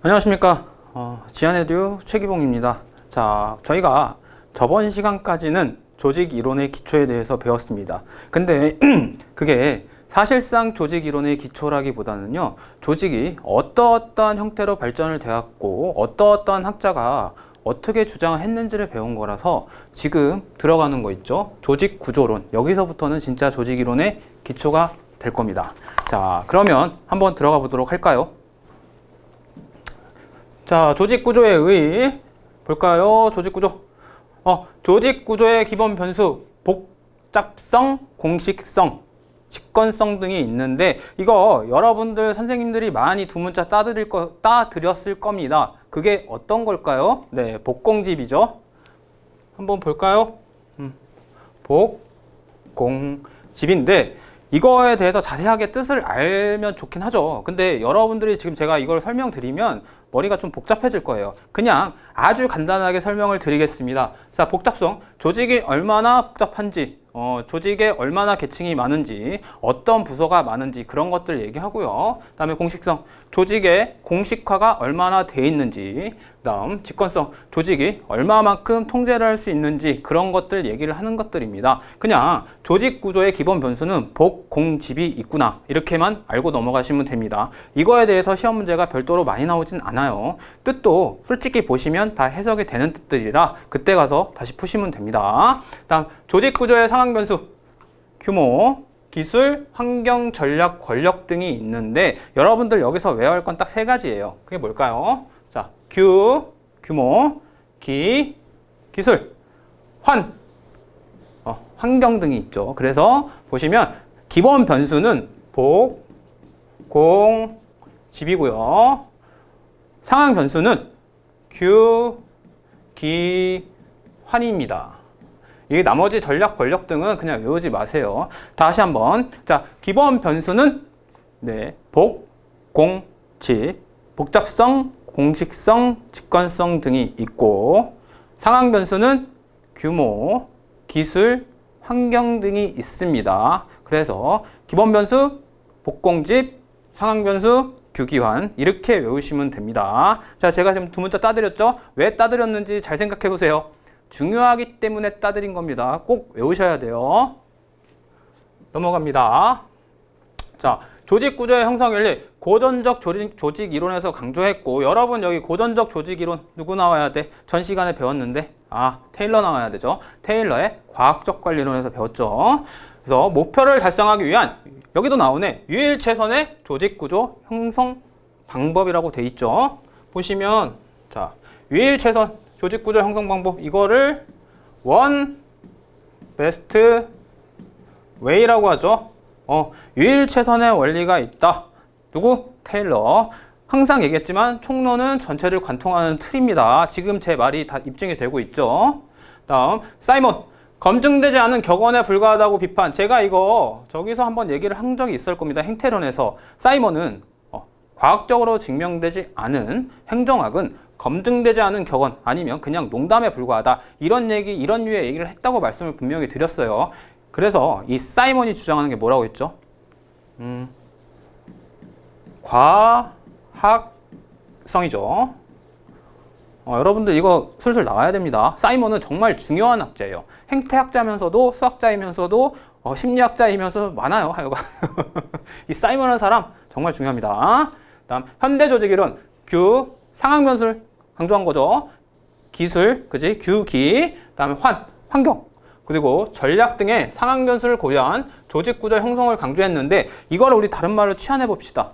안녕하십니까. 지안에듀 최기봉입니다. 자, 저희가 저번 시간까지는 조직 이론의 기초에 대해서 배웠습니다. 근데 그게 사실상 조직 이론의 기초라기보다는요, 조직이 어떠한 형태로 발전을 되었고 어떠한 학자가 어떻게 주장을 했는지를 배운 거라서 지금 들어가는 거 있죠? 조직 구조론. 여기서부터는 진짜 조직 이론의 기초가 될 겁니다. 자, 그러면 한번 들어가 보도록 할까요? 자, 조직 구조에 의의 볼까요? 조직 구조. 조직 구조의 기본 변수, 복잡성, 공식성, 직권성 등이 있는데 이거 여러분들 선생님들이 많이 두 문자 따드렸을 겁니다. 그게 어떤 걸까요? 네, 복공집이죠. 한번 볼까요? 복공집인데 이거에 대해서 자세하게 뜻을 알면 좋긴 하죠. 근데 여러분들이 지금 제가 이걸 설명드리면 머리가 좀 복잡해질 거예요. 그냥 아주 간단하게 설명을 드리겠습니다. 자, 복잡성. 조직이 얼마나 복잡한지, 조직에 얼마나 계층이 많은지, 어떤 부서가 많은지 그런 것들 얘기하고요. 그 다음에 공식성. 조직의 공식화가 얼마나 돼 있는지, 그 다음 직권성. 조직이 얼마만큼 통제를 할 수 있는지 그런 것들 얘기를 하는 것들입니다. 그냥 조직 구조의 기본 변수는 복, 공, 집이 있구나 이렇게만 알고 넘어가시면 됩니다. 이거에 대해서 시험 문제가 별도로 많이 나오진 않아요. 뜻도 솔직히 보시면 다 해석이 되는 뜻들이라 그때 가서 다시 푸시면 됩니다. 다음 조직 구조의 상황 변수, 규모, 기술, 환경, 전략, 권력 등이 있는데 여러분들 여기서 외워야 할 건 딱 세 가지예요. 그게 뭘까요? 자, 규모, 기술, 환경 등이 있죠. 그래서 보시면 기본 변수는 복, 공, 집이고요. 상황 변수는 환입니다. 이 나머지 전략, 권력 등은 그냥 외우지 마세요. 다시 한번. 자, 기본 변수는 복, 공, 집, 복잡성, 공식성, 직관성 등이 있고 상황 변수는 규모, 기술, 환경 등이 있습니다. 그래서 기본 변수, 복공집, 상황 변수, 규기환 이렇게 외우시면 됩니다. 자, 제가 지금 두 문자 따드렸죠? 왜 따드렸는지 잘 생각해 보세요. 중요하기 때문에 따드린 겁니다. 꼭 외우셔야 돼요. 넘어갑니다. 자, 조직 구조의 형성 원리, 고전적 조직 이론에서 강조했고 여러분 여기 고전적 조직 이론 누구 나와야 돼? 전 시간에 배웠는데 테일러 나와야 되죠. 테일러의 과학적 관리론에서 배웠죠. 그래서 목표를 달성하기 위한 여기도 나오네. 유일 최선의 조직 구조 형성 방법이라고 돼 있죠. 보시면 자, 유일 최선 조직 구조 형성 방법 이거를 원 베스트 웨이라고 하죠. 유일 최선의 원리가 있다. 누구? 테일러. 항상 얘기했지만 총론은 전체를 관통하는 틀입니다. 지금 제 말이 다 입증이 되고 있죠. 다음 사이먼. 검증되지 않은 격언에 불과하다고 비판. 제가 이거 저기서 한번 얘기를 한 적이 있을 겁니다. 행태론에서. 사이먼은 과학적으로 증명되지 않은 행정학은 검증되지 않은 격언 아니면 그냥 농담에 불과하다. 이런 류의 얘기를 했다고 말씀을 분명히 드렸어요. 그래서 이 사이먼이 주장하는 게 뭐라고 했죠? 과학성이죠. 여러분들 이거 슬슬 나와야 됩니다. 사이먼은 정말 중요한 학자예요. 행태학자면서도 수학자이면서도 심리학자이면서도 많아요. 하여간 이 사이먼이라는 사람 정말 중요합니다. 다음 현대조직이론 상황 변수를 강조한 거죠. 기술, 그지? 규기, 다음에 환경, 그리고 전략 등의 상황 변수를 고려한 조직 구조 형성을 강조했는데 이걸 우리 다른 말로 취환해 봅시다.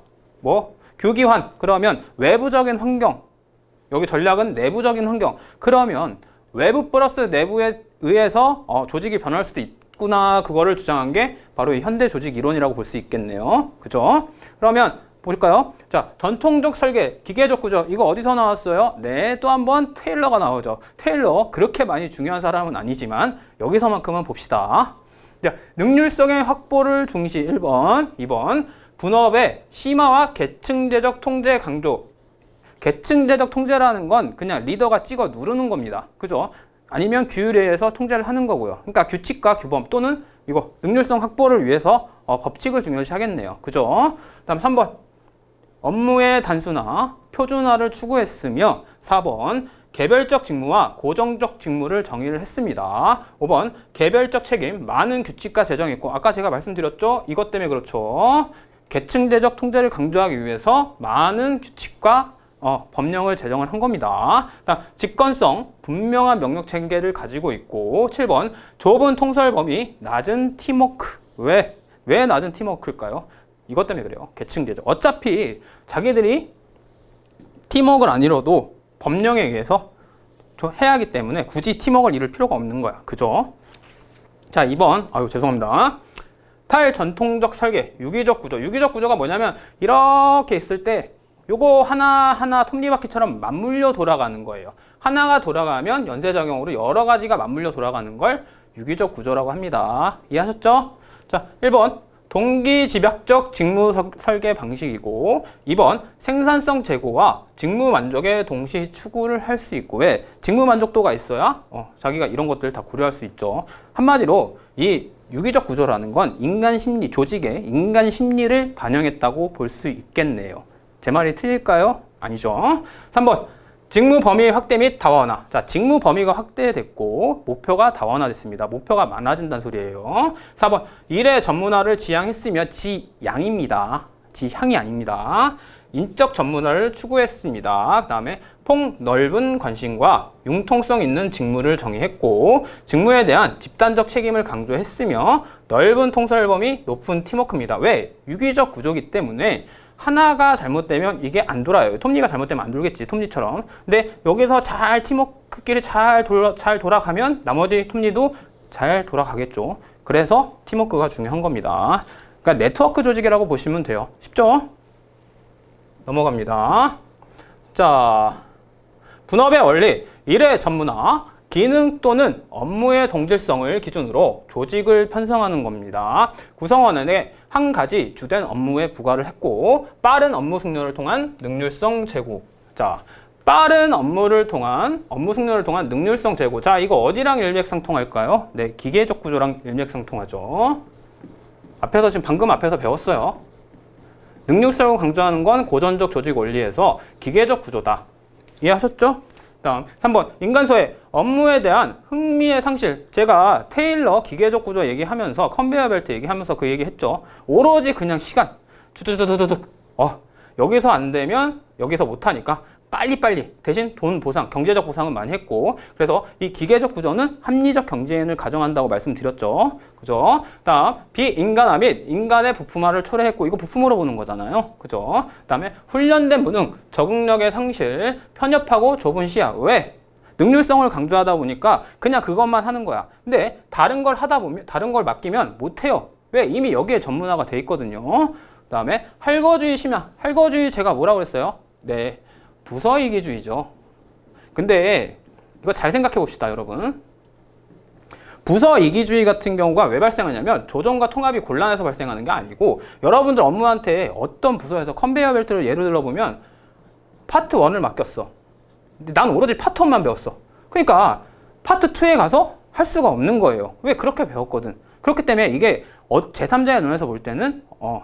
규기환. 그러면 외부적인 환경. 여기 전략은 내부적인 환경. 그러면 외부 플러스 내부에 의해서 조직이 변할 수도 있구나. 그거를 주장한 게 바로 이 현대 조직 이론이라고 볼 수 있겠네요. 그죠? 그러면 볼까요? 자, 전통적 설계, 기계적 구조. 이거 어디서 나왔어요? 네, 또 한번 테일러가 나오죠. 테일러 그렇게 많이 중요한 사람은 아니지만 여기서만큼은 봅시다. 자, 능률성의 확보를 중시 1번, 2번. 분업의 심화와 계층제적 통제 강조. 계층제적 통제라는 건 그냥 리더가 찍어 누르는 겁니다. 그죠? 아니면 규율에 의해서 통제를 하는 거고요. 그러니까 규칙과 규범 또는 이거 능률성 확보를 위해서 법칙을 중요시 하겠네요. 그죠? 다음 3번. 업무의 단순화, 표준화를 추구했으며 4번 개별적 직무와 고정적 직무를 정의를 했습니다. 5번 개별적 책임, 많은 규칙과 제정했고 아까 제가 말씀드렸죠? 이것 때문에 그렇죠. 계층제적 통제를 강조하기 위해서 많은 규칙과 법령을 제정을 한 겁니다. 직권성, 분명한 명령 체계를 가지고 있고 7번 좁은 통솔 범위, 낮은 팀워크. 왜 낮은 팀워크일까요? 이것 때문에 그래요. 계층제적. 어차피 자기들이 팀워크를 안 이뤄도 법령에 의해서 해야 하기 때문에 굳이 팀워크를 이룰 필요가 없는 거야. 그죠? 자, 2번. 죄송합니다. 탈전통적 설계, 유기적 구조. 유기적 구조가 뭐냐면 이렇게 있을 때 요거 하나하나 톱니바퀴처럼 맞물려 돌아가는 거예요. 하나가 돌아가면 연쇄작용으로 여러 가지가 맞물려 돌아가는 걸 유기적 구조라고 합니다. 이해하셨죠? 자, 1번 동기집약적 직무 설계 방식이고 2번 생산성 제고와 직무 만족의 동시 추구를 할 수 있고 왜? 직무 만족도가 있어야 자기가 이런 것들을 다 고려할 수 있죠. 한마디로 이 유기적 구조라는 건 인간 심리, 조직의 인간 심리를 반영했다고 볼 수 있겠네요. 제 말이 틀릴까요? 아니죠. 3번 직무 범위 확대 및 다원화. 자, 직무 범위가 확대됐고 목표가 다원화됐습니다. 목표가 많아진다는 소리예요. 4번 일의 전문화를 지향했으며 지향입니다. 지향이 아닙니다. 인적 전문화를 추구했습니다. 그 다음에 폭넓은 관심과 융통성 있는 직무를 정의했고 직무에 대한 집단적 책임을 강조했으며 넓은 통솔 범위, 높은 팀워크입니다. 왜? 유기적 구조이기 때문에 하나가 잘못되면 이게 안 돌아요. 톱니가 잘못되면 안 돌겠지. 톱니처럼. 근데 여기서 잘 팀워크끼리 잘 돌아가면 나머지 톱니도 잘 돌아가겠죠. 그래서 팀워크가 중요한 겁니다. 그러니까 네트워크 조직이라고 보시면 돼요. 쉽죠? 넘어갑니다. 자, 분업의 원리, 일의 전문화, 기능 또는 업무의 동질성을 기준으로 조직을 편성하는 겁니다. 구성원에게 한 가지 주된 업무에 부과를 했고 빠른 업무 승려를 통한 능률성 제고. 자, 빠른 업무 승려를 통한 능률성 제고. 자, 이거 어디랑 일맥상통할까요? 네, 기계적 구조랑 일맥상통하죠. 방금 앞에서 배웠어요. 능률성을 강조하는 건 고전적 조직 원리에서 기계적 구조다. 이해하셨죠? 다음 3번 인간소의 업무에 대한 흥미의 상실. 제가 테일러 기계적 구조 얘기하면서 컨베이어 벨트 얘기하면서 그 얘기했죠. 오로지 그냥 시간 두두두두두 여기서 안 되면 여기서 못하니까 빨리빨리 대신 돈 보상, 경제적 보상은 많이 했고 그래서 이 기계적 구조는 합리적 경쟁을 가정한다고 말씀드렸죠. 그죠? 다음 비인간화 및 인간의 부품화를 초래했고 이거 부품으로 보는 거잖아요. 그죠? 다음에 훈련된 무능, 적응력의 상실, 편협하고 좁은 시야. 왜? 능률성을 강조하다 보니까 그냥 그것만 하는 거야. 근데 다른 걸 하다 보면 다른 걸 맡기면 못해요. 왜? 이미 여기에 전문화가 돼 있거든요. 그다음에 할거주의 심야. 할거주의 제가 뭐라고 그랬어요? 네. 부서이기주의죠. 근데 이거 잘 생각해 봅시다, 여러분. 부서이기주의 같은 경우가 왜 발생하냐면 조정과 통합이 곤란해서 발생하는 게 아니고 여러분들 업무한테 어떤 부서에서 컨베이어 벨트를 예를 들어보면 파트 1을 맡겼어. 근데 난 오로지 파트 1만 배웠어. 그러니까 파트 2에 가서 할 수가 없는 거예요. 왜? 그렇게 배웠거든. 그렇기 때문에 이게 제3자의 눈에서 볼 때는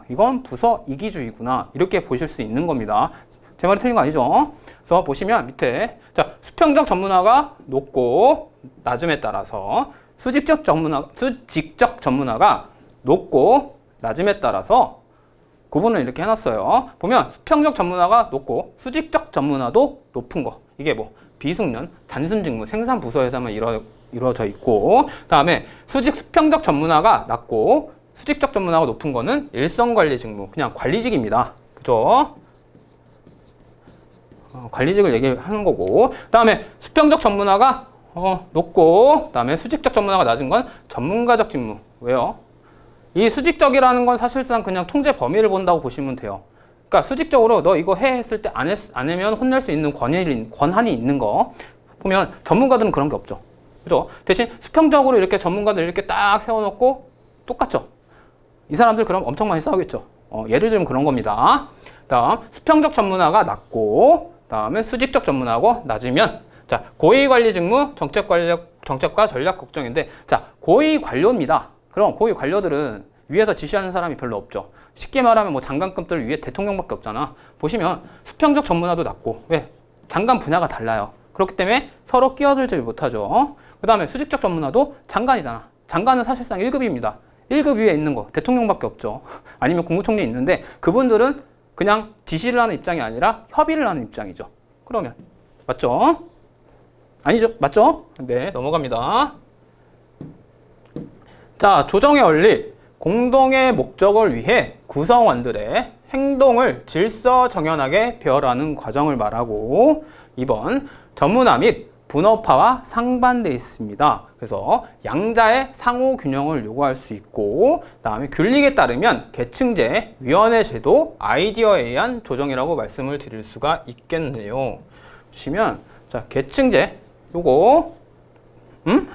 이건 부서이기주의구나 이렇게 보실 수 있는 겁니다. 제 말이 틀린 거 아니죠? 그래서 보시면 밑에 자 수평적 전문화가 높고 낮음에 따라서 수직적 전문화가 높고 낮음에 따라서 구분을 이렇게 해놨어요. 보면 수평적 전문화가 높고 수직적 전문화도 높은 거. 이게 뭐 비숙련, 단순 직무, 생산 부서에서만 이루어져 있고 다음에 수평적 전문화가 낮고 수직적 전문화가 높은 거는 일선 관리 직무, 그냥 관리직입니다. 그죠? 관리직을 얘기하는 거고 다음에 수평적 전문화가 높고 다음에 수직적 전문화가 낮은 건 전문가적 직무. 왜요? 이 수직적이라는 건 사실상 그냥 통제 범위를 본다고 보시면 돼요. 그러니까 수직적으로 너 이거 해 했을 때 안 하면 혼낼 수 있는 권한이 있는 거 보면 전문가들은 그런 게 없죠. 그죠? 대신 수평적으로 이렇게 전문가들 이렇게 딱 세워놓고 똑같죠. 이 사람들 그럼 엄청 많이 싸우겠죠. 예를 들면 그런 겁니다. 다음 수평적 전문화가 낮고 다음에 수직적 전문화고 낮으면 자 고위관리 직무, 정책과 전략 걱정인데 자 고위관료입니다. 그럼 고위관료들은 위에서 지시하는 사람이 별로 없죠. 쉽게 말하면 뭐 장관급들 위에 대통령밖에 없잖아. 보시면 수평적 전문화도 낮고, 왜? 장관 분야가 달라요. 그렇기 때문에 서로 끼어들지 못하죠. 그 다음에 수직적 전문화도 장관이잖아. 장관은 사실상 1급입니다. 1급 위에 있는 거 대통령밖에 없죠. 아니면 국무총리 있는데 그분들은 그냥 지시를 하는 입장이 아니라 협의를 하는 입장이죠. 그러면 맞죠? 아니죠? 맞죠? 네, 넘어갑니다. 자, 조정의 원리. 공동의 목적을 위해 구성원들의 행동을 질서정연하게 배열하는 과정을 말하고 2번 전문화 및 분업화와 상반돼 있습니다. 그래서 양자의 상호 균형을 요구할 수 있고 그다음에 균릭에 따르면 계층제, 위원회 제도, 아이디어에 의한 조정이라고 말씀을 드릴 수가 있겠네요. 보시면 자, 계층제 요거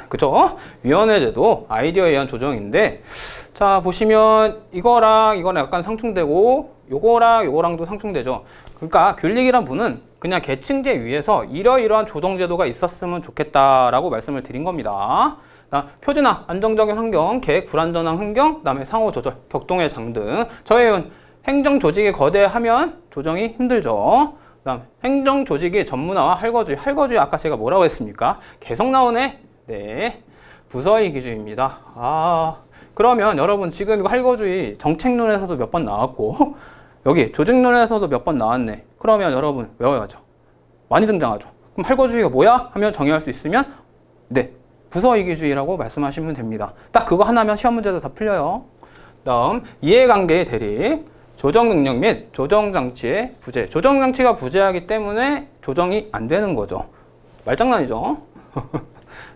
그죠? 위원회 제도, 아이디어에 의한 조정인데 자, 보시면 이거랑 이거랑 약간 상충되고 요거랑 요거랑도 상충되죠. 그러니까 균릭이란 분은 그냥 계층제 위에서 이러이러한 조정제도가 있었으면 좋겠다라고 말씀을 드린 겁니다. 표준화, 안정적인 환경, 계획 불안전한 환경, 그다음에 상호 조절, 격동의 장 등 저희는 행정 조직이 거대하면 조정이 힘들죠. 그다음 행정 조직의 전문화와 할거주의, 할거주의 아까 제가 뭐라고 했습니까? 계속 나오네. 네, 부서이기주의입니다. 그러면 여러분 지금 이거 할거주의 정책론에서도 몇 번 나왔고 여기 조직론에서도 몇 번 나왔네. 그러면 여러분 외워야죠. 많이 등장하죠. 그럼 할거주의가 뭐야? 하면 정의할 수 있으면 네, 부서이기주의라고 말씀하시면 됩니다. 딱 그거 하나면 시험 문제도 다 풀려요. 다음 이해관계의 대립, 조정능력 및 조정장치의 부재. 조정장치가 부재하기 때문에 조정이 안 되는 거죠. 말장난이죠.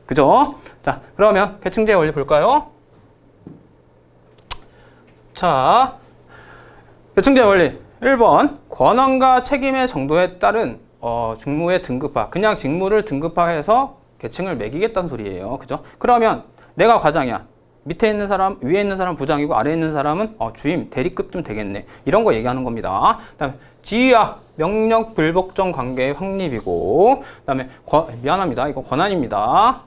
그죠? 자, 그러면 계층제의 원리 볼까요? 자, 계층제의 원리 1번 권한과 책임의 정도에 따른 직무의 등급화. 그냥 직무를 등급화해서 계층을 매기겠다는 소리예요. 그죠? 그러면 내가 과장이야. 밑에 있는 사람, 위에 있는 사람 부장이고 아래에 있는 사람은 주임, 대리급쯤 되겠네. 이런 거 얘기하는 겁니다. 그다음에 지휘와 명령 불복종 관계의 확립이고 그다음에 미안합니다. 이거 권한입니다.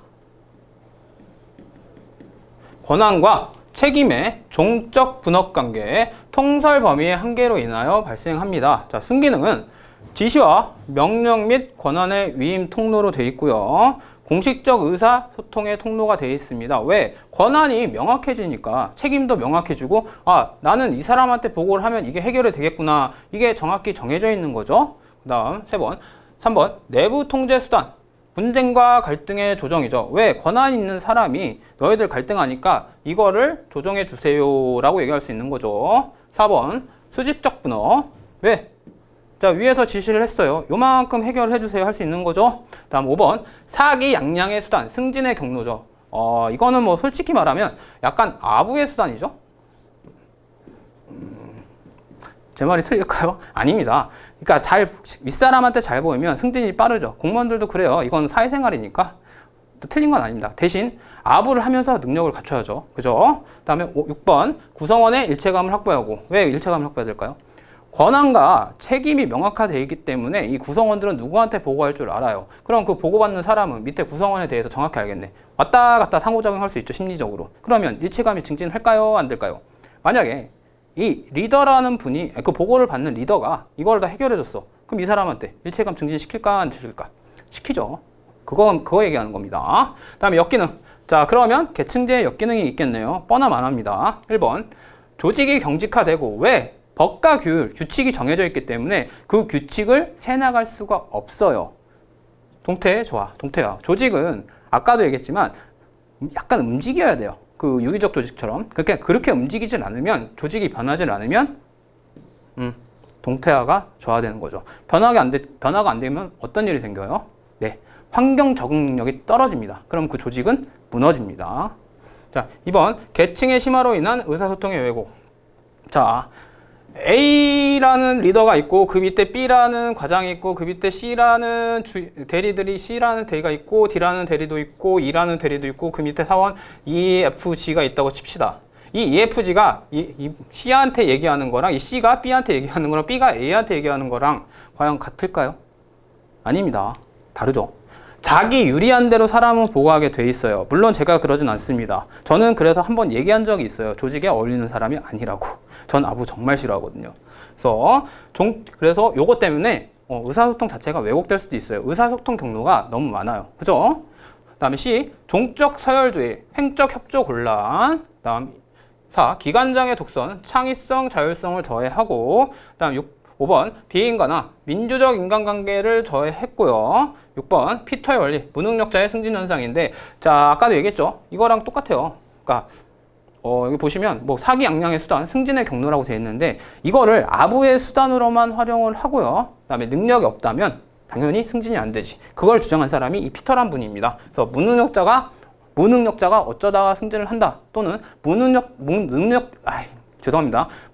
권한과 책임의 종적 분업 관계, 통설 범위의 한계로 인하여 발생합니다. 자, 순기능은 지시와 명령 및 권한의 위임 통로로 되어 있고요. 공식적 의사소통의 통로가 되어 있습니다. 왜? 권한이 명확해지니까 책임도 명확해지고 나는 이 사람한테 보고를 하면 이게 해결이 되겠구나. 이게 정확히 정해져 있는 거죠. 그 다음 3번 내부 통제 수단. 분쟁과 갈등의 조정이죠. 왜? 권한 있는 사람이 너희들 갈등하니까 이거를 조정해 주세요 라고 얘기할 수 있는 거죠. 4번 수직적 분업. 왜? 자, 위에서 지시를 했어요. 요만큼 해결해 주세요 할 수 있는 거죠. 다음 5번 사기 양양의 수단, 승진의 경로죠. 이거는 뭐 솔직히 말하면 약간 아부의 수단이죠. 제 말이 틀릴까요? 아닙니다. 그러니까 윗사람한테 잘 보이면 승진이 빠르죠. 공무원들도 그래요. 이건 사회생활이니까 틀린 건 아닙니다. 대신 아부를 하면서 능력을 갖춰야죠. 그죠? 그 다음에 6번 구성원의 일체감을 확보하고. 왜 일체감을 확보해야 될까요? 권한과 책임이 명확화되어 있기 때문에 이 구성원들은 누구한테 보고할 줄 알아요. 그럼 그 보고받는 사람은 밑에 구성원에 대해서 정확히 알겠네. 왔다 갔다 상호작용할 수 있죠. 심리적으로. 그러면 일체감이 증진할까요? 안 될까요? 만약에 이 리더라는 분이 그 보고를 받는 리더가 이걸 다 해결해 줬어. 그럼 이 사람한테 일체감 증진시킬까 안 시킬까? 시키죠. 그거 얘기하는 겁니다. 다음에 역기능. 자, 그러면 계층제의 역기능이 있겠네요. 뻔하만합니다. 1번 조직이 경직화되고. 왜? 법과 규칙이 정해져 있기 때문에 그 규칙을 새나갈 수가 없어요. 동태 좋아. 동태야. 조직은 아까도 얘기했지만 약간 움직여야 돼요. 그 유기적 조직처럼. 그렇게 움직이질 않으면, 조직이 변하질 않으면 동태화가 좋아되는 거죠. 변화가 안 되면 어떤 일이 생겨요? 네, 환경 적응 능력이 떨어집니다. 그럼 그 조직은 무너집니다. 자, 2번 계층의 심화로 인한 의사소통의 왜곡. 자, A라는 리더가 있고 그 밑에 B라는 과장이 있고 그 밑에 C라는 대리들이 C라는 대리가 있고 D라는 대리도 있고 E라는 대리도 있고 그 밑에 사원 EFG가 있다고 칩시다. 이 EFG가 이 C한테 얘기하는 거랑 이 C가 B한테 얘기하는 거랑 B가 A한테 얘기하는 거랑 과연 같을까요? 아닙니다. 다르죠. 자기 유리한 대로 사람은 보고하게 돼 있어요. 물론 제가 그러진 않습니다. 저는 그래서 한번 얘기한 적이 있어요. 조직에 어울리는 사람이 아니라고. 전 아부 정말 싫어하거든요. 그래서 요것 때문에 의사소통 자체가 왜곡될 수도 있어요. 의사소통 경로가 너무 많아요. 그죠? 다음에 C, 종적 서열주의, 횡적 협조 곤란. 다음 4, 기관장의 독선, 창의성, 자율성을 저해하고. 다음 5번, 비인간화, 민주적 인간관계를 저해했고요. 6번, 피터의 원리, 무능력자의 승진현상인데, 자, 아까도 얘기했죠? 이거랑 똑같아요. 그러니까 여기 보시면 뭐 사기양양의 수단, 승진의 경로라고 되어 있는데 이거를 아부의 수단으로만 활용을 하고요. 그다음에 능력이 없다면 당연히 승진이 안 되지. 그걸 주장한 사람이 이 피터란 분입니다. 그래서 무능력자가 어쩌다가 승진을 한다. 또는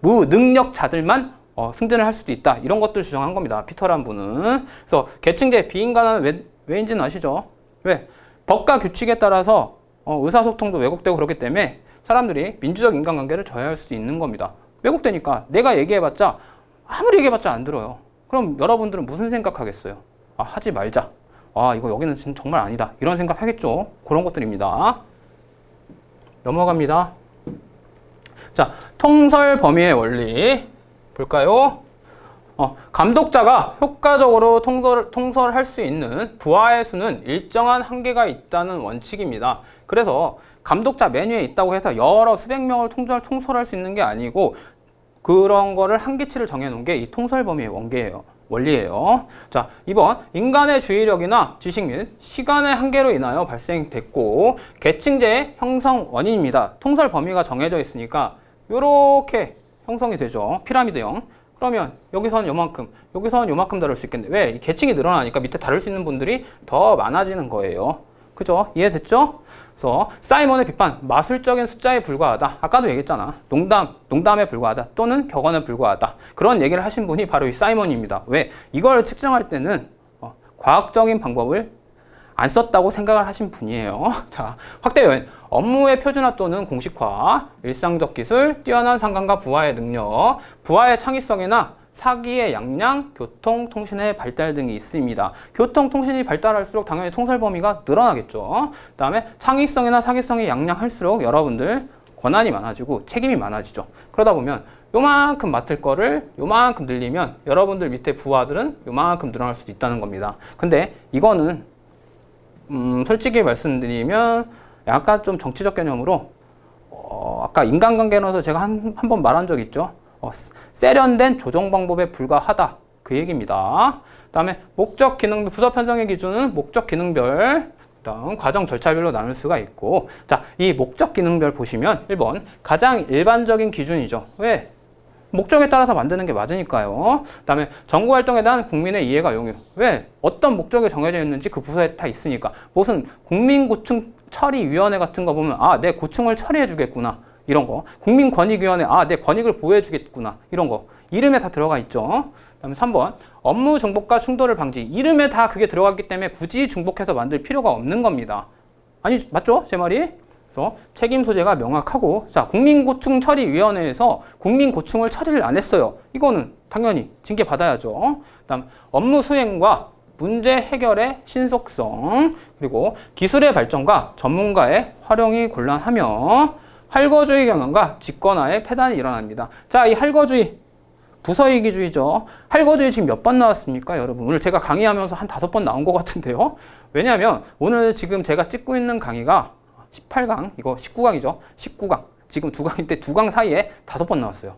무능력자들만 승진을 할 수도 있다. 이런 것들 주장한 겁니다. 피터란 분은. 그래서 계층제 비인간화는 왜인지는 아시죠? 왜? 법과 규칙에 따라서 의사소통도 왜곡되고 그렇기 때문에 사람들이 민주적 인간관계를 저해할 수도 있는 겁니다. 왜곡되니까 내가 얘기해봤자 아무리 얘기해봤자 안 들어요. 그럼 여러분들은 무슨 생각하겠어요? 아, 하지 말자. 아, 이거 여기는 정말 아니다. 이런 생각 하겠죠. 그런 것들입니다. 넘어갑니다. 자, 통설 범위의 원리 볼까요? 감독자가 효과적으로 통솔할 수 있는 부하의 수는 일정한 한계가 있다는 원칙입니다. 그래서 감독자 메뉴에 있다고 해서 여러 수백 명을 통솔할 수 있는 게 아니고 그런 거를 한계치를 정해놓은 게 이 통솔 범위의 원리예요. 자, 2번 인간의 주의력이나 지식 및 시간의 한계로 인하여 발생됐고 계층제의 형성 원인입니다. 통솔 범위가 정해져 있으니까 이렇게 형성이 되죠. 피라미드형. 그러면 여기선 요만큼, 여기선 요만큼 다룰 수 있겠는데 왜? 이 계층이 늘어나니까 밑에 다룰 수 있는 분들이 더 많아지는 거예요. 그죠? 이해됐죠? 그래서 사이먼의 비판, 마술적인 숫자에 불과하다. 아까도 얘기했잖아. 농담에 불과하다. 또는 격언에 불과하다. 그런 얘기를 하신 분이 바로 이 사이먼입니다. 왜? 이걸 측정할 때는 과학적인 방법을 안 썼다고 생각을 하신 분이에요. 자, 확대 요인. 업무의 표준화 또는 공식화, 일상적 기술, 뛰어난 상관과 부하의 능력, 부하의 창의성이나 사기의 양량, 교통, 통신의 발달 등이 있습니다. 교통, 통신이 발달할수록 당연히 통솔 범위가 늘어나겠죠. 그 다음에 창의성이나 사기성이 양량할수록 여러분들 권한이 많아지고 책임이 많아지죠. 그러다 보면 요만큼 맡을 거를 요만큼 늘리면 여러분들 밑에 부하들은 요만큼 늘어날 수도 있다는 겁니다. 근데 이거는 솔직히 말씀드리면 약간 좀 정치적 개념으로 아까 인간관계로서 제가 한 번 말한 적 있죠. 세련된 조정 방법에 불과하다. 그 얘기입니다. 그 다음에 목적 기능별, 부서 편성의 기준은 목적 기능별, 그다음 과정 절차별로 나눌 수가 있고, 자, 이 목적 기능별 보시면 1번 가장 일반적인 기준이죠. 왜? 목적에 따라서 만드는 게 맞으니까요. 그 다음에 정부활동에 대한 국민의 이해가 용유. 왜? 어떤 목적이 정해져 있는지 그 부서에 다 있으니까. 무슨 국민고충 처리위원회 같은 거 보면 아, 내 고충을 처리해 주겠구나. 이런 거. 국민권익위원회, 아, 내 권익을 보호해 주겠구나. 이런 거. 이름에 다 들어가 있죠. 그 다음에 3번 업무 중복과 충돌을 방지. 이름에 다 그게 들어갔기 때문에 굳이 중복해서 만들 필요가 없는 겁니다. 아니, 맞죠? 제 말이? 그래서 책임 소재가 명확하고, 자, 국민고충처리위원회에서 국민고충을 처리를 안 했어요. 이거는 당연히 징계 받아야죠. 그다음 업무 수행과 문제 해결의 신속성, 그리고 기술의 발전과 전문가의 활용이 곤란하며 할거주의 경영과 직권화의 폐단이 일어납니다. 자, 이 할거주의, 부서이기주의죠. 할거주의 지금 몇 번 나왔습니까, 여러분? 오늘 제가 강의하면서 한 5번 나온 것 같은데요. 왜냐하면 오늘 지금 제가 찍고 있는 강의가 18강, 이거 19강이죠. 19강. 지금 2강인데 2강 사이에 5번 나왔어요.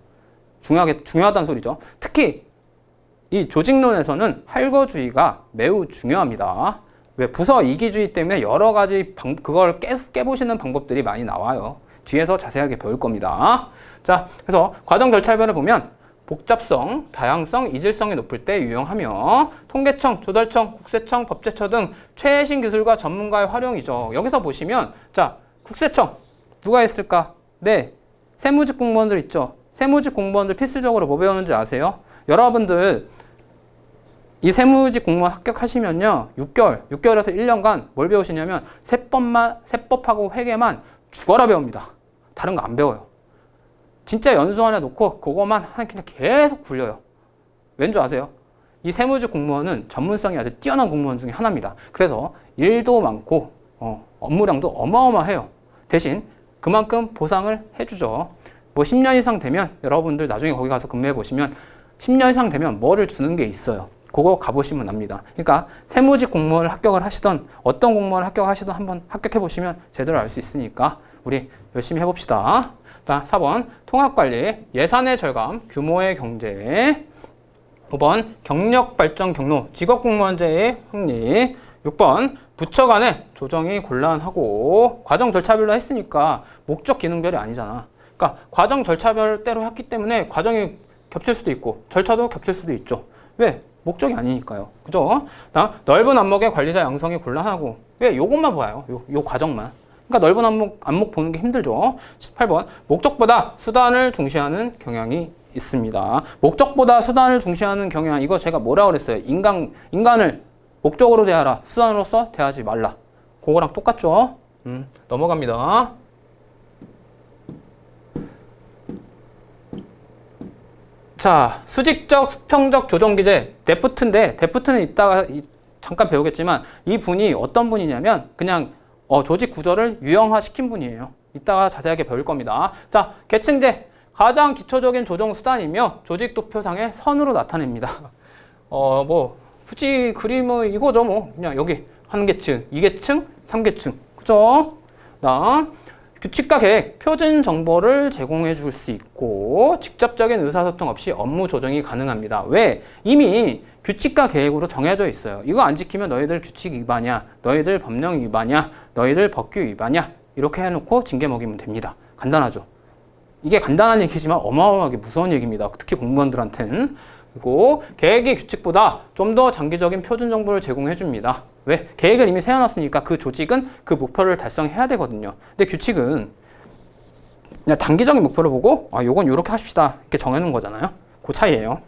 중요하다는 소리죠. 특히 이 조직론에서는 할거주의가 매우 중요합니다. 왜? 부서 이기주의 때문에 여러 가지 그걸 깨보시는 방법들이 많이 나와요. 뒤에서 자세하게 배울 겁니다. 자, 그래서 과정 절차별을 보면 복잡성, 다양성, 이질성이 높을 때 유용하며 통계청, 조달청, 국세청, 법제처 등 최신 기술과 전문가의 활용이죠. 여기서 보시면 자, 국세청 누가 있을까? 네, 세무직 공무원들 있죠. 세무직 공무원들 필수적으로 뭐 배우는지 아세요? 여러분들 이 세무직 공무원 합격하시면요 6개월에서 1년간 뭘 배우시냐면 세법하고 회계만 죽어라 배웁니다. 다른 거 안 배워요. 진짜 연수원에 놓고 그거만 그냥 계속 굴려요. 왠 줄 아세요? 이 세무직 공무원은 전문성이 아주 뛰어난 공무원 중에 하나입니다. 그래서 일도 많고 업무량도 어마어마해요. 대신 그만큼 보상을 해주죠. 뭐 10년 이상 되면 여러분들 나중에 거기 가서 근무해 보시면 10년 이상 되면 뭐를 주는 게 있어요. 그거 가보시면 압니다. 그러니까 세무직 공무원을 합격을 하시던 어떤 공무원을 합격하시던 한번 합격해 보시면 제대로 알 수 있으니까 우리 열심히 해봅시다. 자, 4번 통합관리, 예산의 절감, 규모의 경제. 5번 경력 발전 경로, 직업공무원제의 확립. 6번 부처 간의 조정이 곤란하고 과정 절차별로 했으니까 목적 기능별이 아니잖아. 그러니까 과정 절차별대로 했기 때문에 과정이 겹칠 수도 있고 절차도 겹칠 수도 있죠. 왜? 목적이 아니니까요. 그죠? 넓은 안목의 관리자 양성이 곤란하고 왜? 요것만 봐요. 요 과정만. 그러니까 넓은 안목 보는 게 힘들죠. 18번 목적보다 수단을 중시하는 경향이 있습니다. 목적보다 수단을 중시하는 경향, 이거 제가 뭐라 그랬어요? 인간을 목적으로 대하라, 수단으로서 대하지 말라. 그거랑 똑같죠? 넘어갑니다. 자, 수직적, 수평적 조정기제, 데프트인데, 데프트는 이따가 잠깐 배우겠지만, 이 분이 어떤 분이냐면, 그냥 조직 구조를 유형화시킨 분이에요. 이따가 자세하게 배울 겁니다. 자, 계층제, 가장 기초적인 조정 수단이며, 조직 도표상의 선으로 나타냅니다. 굳이 그림은 이거죠, 뭐. 그냥 여기, 1계층, 2계층, 3계층. 그죠? 규칙과 계획, 표준 정보를 제공해 줄 수 있고 직접적인 의사소통 없이 업무 조정이 가능합니다. 왜? 이미 규칙과 계획으로 정해져 있어요. 이거 안 지키면 너희들 규칙 위반이야, 너희들 법령 위반이야, 너희들 법규 위반이야, 이렇게 해놓고 징계 먹이면 됩니다. 간단하죠? 이게 간단한 얘기지만 어마어마하게 무서운 얘기입니다. 특히 공무원들한테는. 그리고 계획이 규칙보다 좀 더 장기적인 표준 정보를 제공해 줍니다. 왜? 계획을 이미 세워놨으니까 그 조직은 그 목표를 달성해야 되거든요. 근데 규칙은 그냥 단기적인 목표를 보고 요건 요렇게 합시다 이렇게 정해놓은 거잖아요. 그 차이예요.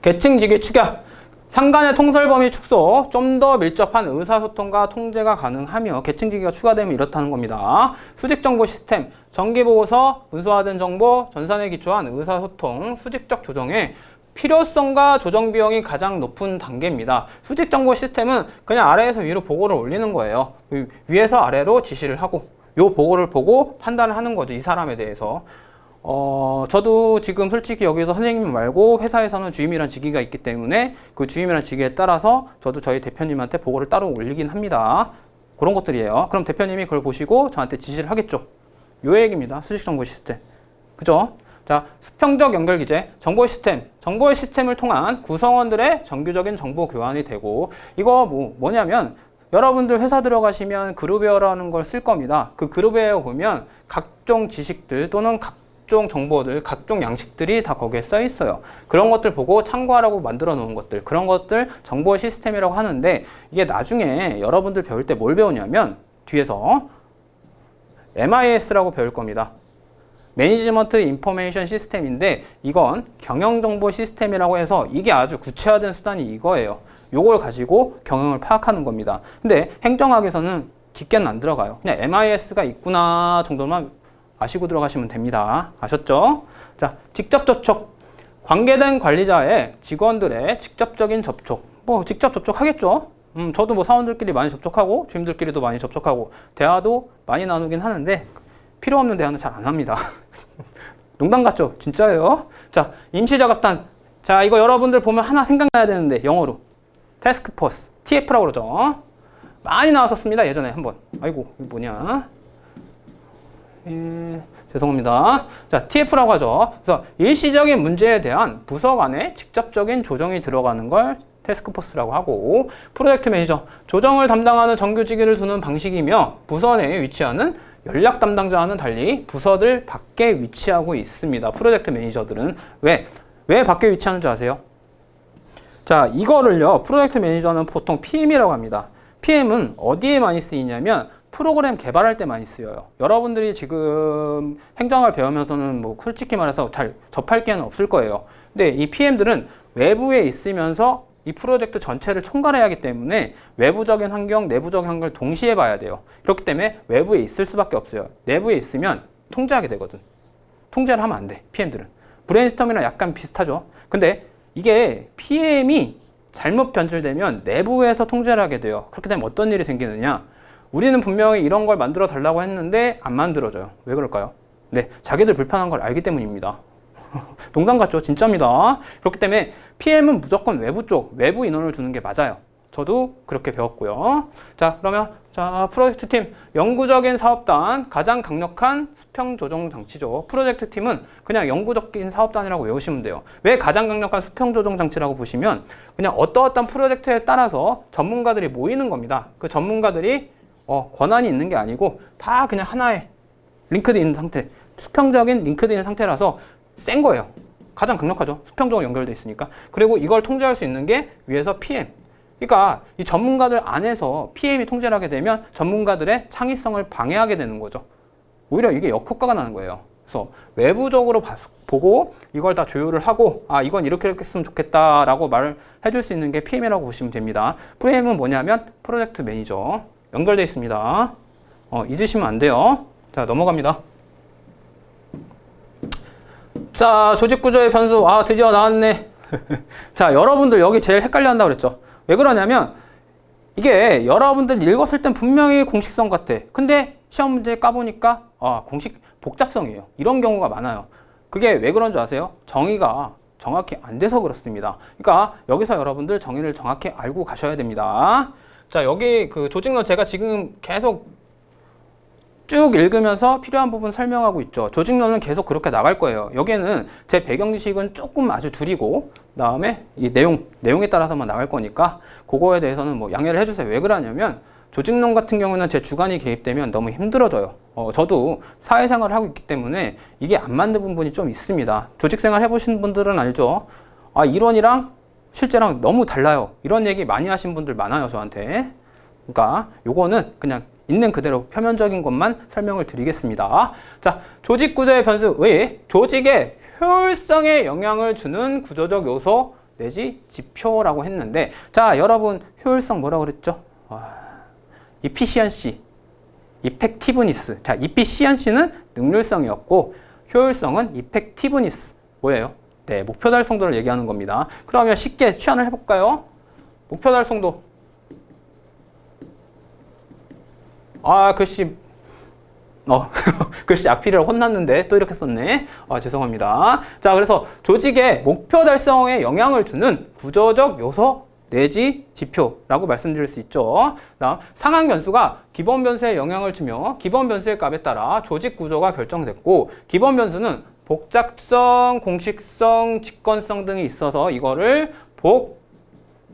계층직의 축약, 상간의 통솔 범위 축소, 좀 더 밀접한 의사소통과 통제가 가능하며 계층직위가 추가되면 이렇다는 겁니다. 수직정보 시스템, 정기보고서, 문서화된 정보, 전산에 기초한 의사소통, 수직적 조정에 필요성과 조정 비용이 가장 높은 단계입니다. 수직 정보 시스템은 그냥 아래에서 위로 보고를 올리는 거예요. 위에서 아래로 지시를 하고 요 보고를 보고 판단을 하는 거죠. 이 사람에 대해서. 저도 지금 솔직히 여기서 선생님 말고 회사에서는 주임이라는 직위가 있기 때문에 그 주임이라는 직위에 따라서 저도 저희 대표님한테 보고를 따로 올리긴 합니다. 그런 것들이에요. 그럼 대표님이 그걸 보시고 저한테 지시를 하겠죠. 요 얘기입니다. 수직 정보 시스템. 그죠? 자, 수평적 연결 기제, 정보 시스템을 통한 구성원들의 정규적인 정보 교환이 되고, 이거 뭐냐면 여러분들 회사 들어가시면 그룹웨어라는 걸 쓸 겁니다. 그 그룹웨어 보면 각종 지식들 또는 각종 정보들, 각종 양식들이 다 거기에 써 있어요. 그런 것들 보고 참고하라고 만들어 놓은 것들, 그런 것들 정보 시스템이라고 하는데, 이게 나중에 여러분들 배울 때 뭘 배우냐면 뒤에서 MIS라고 배울 겁니다. 매니지먼트 인포메이션 시스템인데 이건 경영정보 시스템이라고 해서 이게 아주 구체화된 수단이 이거예요. 요걸 가지고 경영을 파악하는 겁니다. 근데 행정학에서는 깊게는 안 들어가요. 그냥 MIS가 있구나 정도만 아시고 들어가시면 됩니다. 아셨죠? 자, 직접 접촉. 관계된 관리자의 직원들의 직접적인 접촉. 직접 접촉하겠죠? 저도 사원들끼리 많이 접촉하고 주임들끼리도 많이 접촉하고 대화도 많이 나누긴 하는데 필요 없는 대화는 잘 안 합니다. 농담 같죠? 진짜예요. 자, 임시작업단. 자, 이거 여러분들 보면 하나 생각나야 되는데 영어로 태스크포스, TF라고 그러죠. 많이 나왔었습니다. 예전에 한번. 아이고, 이거 뭐냐. 죄송합니다. 자, TF라고 하죠. 그래서 일시적인 문제에 대한 부서 간의 직접적인 조정이 들어가는 걸 태스크포스라고 하고, 프로젝트 매니저, 조정을 담당하는 정규직위를 두는 방식이며 부서 내에 위치하는 연락 담당자와는 달리 부서들 밖에 위치하고 있습니다. 프로젝트 매니저들은. 왜 밖에 위치하는 줄 아세요? 자, 이거를요, 프로젝트 매니저는 보통 PM이라고 합니다. PM은 어디에 많이 쓰이냐면 프로그램 개발할 때 많이 쓰여요. 여러분들이 지금 행정을 배우면서는 솔직히 말해서 잘 접할 기회는 없을 거예요. 근데 이 PM들은 외부에 있으면서 이 프로젝트 전체를 총괄해야 하기 때문에 외부적인 환경, 내부적인 환경을 동시에 봐야 돼요. 그렇기 때문에 외부에 있을 수밖에 없어요. 내부에 있으면 통제하게 되거든. 통제를 하면 안 돼, PM들은. 브레인스토밍이랑 약간 비슷하죠. 근데 이게 PM이 잘못 변질되면 내부에서 통제를 하게 돼요. 그렇게 되면 어떤 일이 생기느냐? 우리는 분명히 이런 걸 만들어 달라고 했는데 안 만들어져요. 왜 그럴까요? 네, 자기들 불편한 걸 알기 때문입니다. 농담 같죠? 진짜입니다. 그렇기 때문에 PM은 무조건 외부 쪽, 외부 인원을 주는 게 맞아요. 저도 그렇게 배웠고요. 자, 그러면 자, 프로젝트 팀, 영구적인 사업단, 가장 강력한 수평 조정 장치죠. 프로젝트 팀은 그냥 영구적인 사업단이라고 외우시면 돼요. 왜 가장 강력한 수평 조정 장치라고 보시면 그냥 어떠어떤 프로젝트에 따라서 전문가들이 모이는 겁니다. 그 전문가들이 권한이 있는 게 아니고 다 그냥 하나의 링크드 있는 상태, 수평적인 링크드 있는 상태라서 센 거예요. 가장 강력하죠. 수평적으로 연결되어 있으니까. 그리고 이걸 통제할 수 있는 게 위에서 PM. 그러니까 이 전문가들 안에서 PM이 통제를 하게 되면 전문가들의 창의성을 방해하게 되는 거죠. 오히려 이게 역효과가 나는 거예요. 그래서 외부적으로 보고 이걸 다 조율을 하고 이건 이렇게 했으면 좋겠다라고 말을 해줄 수 있는 게 PM이라고 보시면 됩니다. PM은 뭐냐면 프로젝트 매니저 연결되어 있습니다. 잊으시면 안 돼요. 자, 넘어갑니다. 자, 조직구조의 변수. 드디어 나왔네. 자, 여러분들 여기 제일 헷갈려 한다고 그랬죠. 왜 그러냐면 이게 여러분들 읽었을 땐 분명히 공식성 같아. 근데 시험 문제 까보니까 공식 복잡성이에요. 이런 경우가 많아요. 그게 왜 그런 줄 아세요? 정의가 정확히 안 돼서 그렇습니다. 그러니까 여기서 여러분들 정의를 정확히 알고 가셔야 됩니다. 자, 여기 그 조직론 제가 지금 계속 쭉 읽으면서 필요한 부분 설명하고 있죠. 조직론은 계속 그렇게 나갈 거예요. 여기에는 제 배경 지식은 조금 아주 줄이고 그다음에 이 내용에 따라서만 나갈 거니까 그거에 대해서는 뭐 양해를 해주세요. 왜 그러냐면 조직론 같은 경우는 제 주관이 개입되면 너무 힘들어져요. 저도 사회생활을 하고 있기 때문에 이게 안 맞는 부분이 좀 있습니다. 조직생활 해보신 분들은 알죠. 이론이랑 실제랑 너무 달라요. 이런 얘기 많이 하신 분들 많아요, 저한테. 그러니까 요거는 그냥 있는 그대로 표면적인 것만 설명을 드리겠습니다. 자, 조직 구조의 변수 외에 조직의 효율성에 영향을 주는 구조적 요소 내지 지표라고 했는데, 자, 여러분 효율성 뭐라고 그랬죠? efficiency, effectiveness. 자, efficiency는 능률성이었고 효율성은 effectiveness. 뭐예요? 네, 목표 달성도를 얘기하는 겁니다. 그러면 쉽게 취한을 해볼까요? 목표 달성도. 글씨, 글씨 악필이라고 혼났는데 또 이렇게 썼네. 죄송합니다. 자, 그래서 조직의 목표 달성에 영향을 주는 구조적 요소 내지 지표라고 말씀드릴 수 있죠. 다음, 상한 변수가 기본 변수에 영향을 주며 기본 변수의 값에 따라 조직 구조가 결정됐고, 기본 변수는 복잡성, 공식성, 직권성 등이 있어서 이거를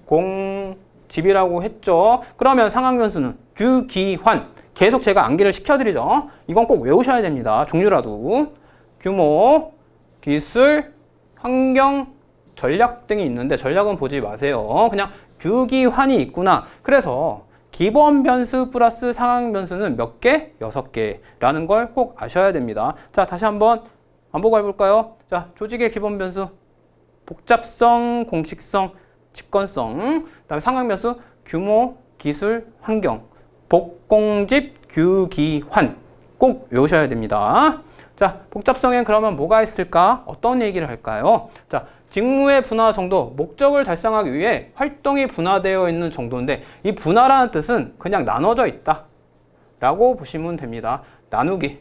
복공집이라고 했죠. 그러면 상한 변수는 규기환. 계속 제가 암기를 시켜드리죠. 이건 꼭 외우셔야 됩니다. 종류라도. 규모, 기술, 환경, 전략 등이 있는데 전략은 보지 마세요. 그냥 규기환이 있구나. 그래서 기본 변수 플러스 상한 변수는 몇 개? 6개라는 걸 꼭 아셔야 됩니다. 자, 다시 한번 반복 해볼까요? 자, 조직의 기본 변수. 복잡성, 공식성, 직권성. 그다음에 상한 변수 규모, 기술, 환경. 복공집, 규기환 꼭 외우셔야 됩니다. 자, 복잡성엔 그러면 뭐가 있을까? 어떤 얘기를 할까요? 자, 직무의 분화 정도, 목적을 달성하기 위해 활동이 분화되어 있는 정도인데 이 분화라는 뜻은 그냥 나눠져 있다 라고 보시면 됩니다. 나누기,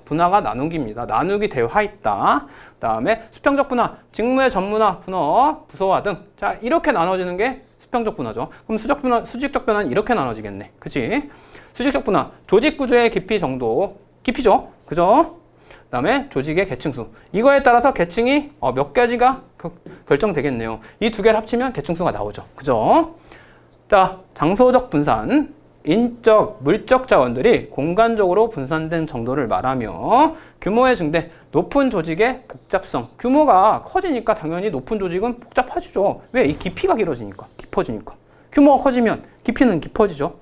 분화가 나누기입니다. 나누기 되어 있다. 그 다음에 수평적 분화, 직무의 전문화, 분화, 부서화 등. 자, 이렇게 나눠지는 게 수평적 분화죠. 그럼 수직적 변화는 이렇게 나눠지겠네. 그치? 수직적 분화, 조직 구조의 깊이 정도, 깊이죠. 그죠? 그 다음에 조직의 계층수. 이거에 따라서 계층이 몇 가지가 결정되겠네요. 이 두 개를 합치면 계층수가 나오죠. 그죠? 자, 장소적 분산, 인적, 물적 자원들이 공간적으로 분산된 정도를 말하며 규모의 증대, 높은 조직의 복잡성. 규모가 커지니까 당연히 높은 조직은 복잡해지죠. 왜? 이 깊이가 길어지니까, 깊어지니까. 규모가 커지면 깊이는 깊어지죠.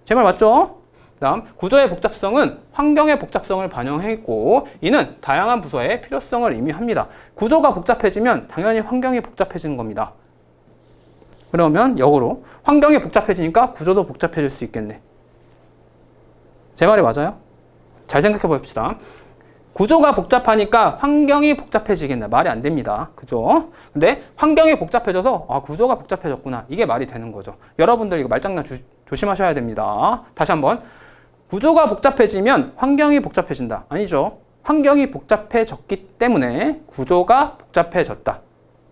제 말 맞죠? 다음, 구조의 복잡성은 환경의 복잡성을 반영했고 이는 다양한 부서의 필요성을 의미합니다. 구조가 복잡해지면 당연히 환경이 복잡해지는 겁니다. 그러면 역으로 환경이 복잡해지니까 구조도 복잡해질 수 있겠네. 제 말이 맞아요? 잘 생각해 봅시다. 구조가 복잡하니까 환경이 복잡해지겠네. 말이 안 됩니다. 그죠? 근데 환경이 복잡해져서 구조가 복잡해졌구나. 이게 말이 되는 거죠. 여러분들 이거 말장난 조심하셔야 됩니다. 다시 한번. 구조가 복잡해지면 환경이 복잡해진다. 아니죠. 환경이 복잡해졌기 때문에 구조가 복잡해졌다.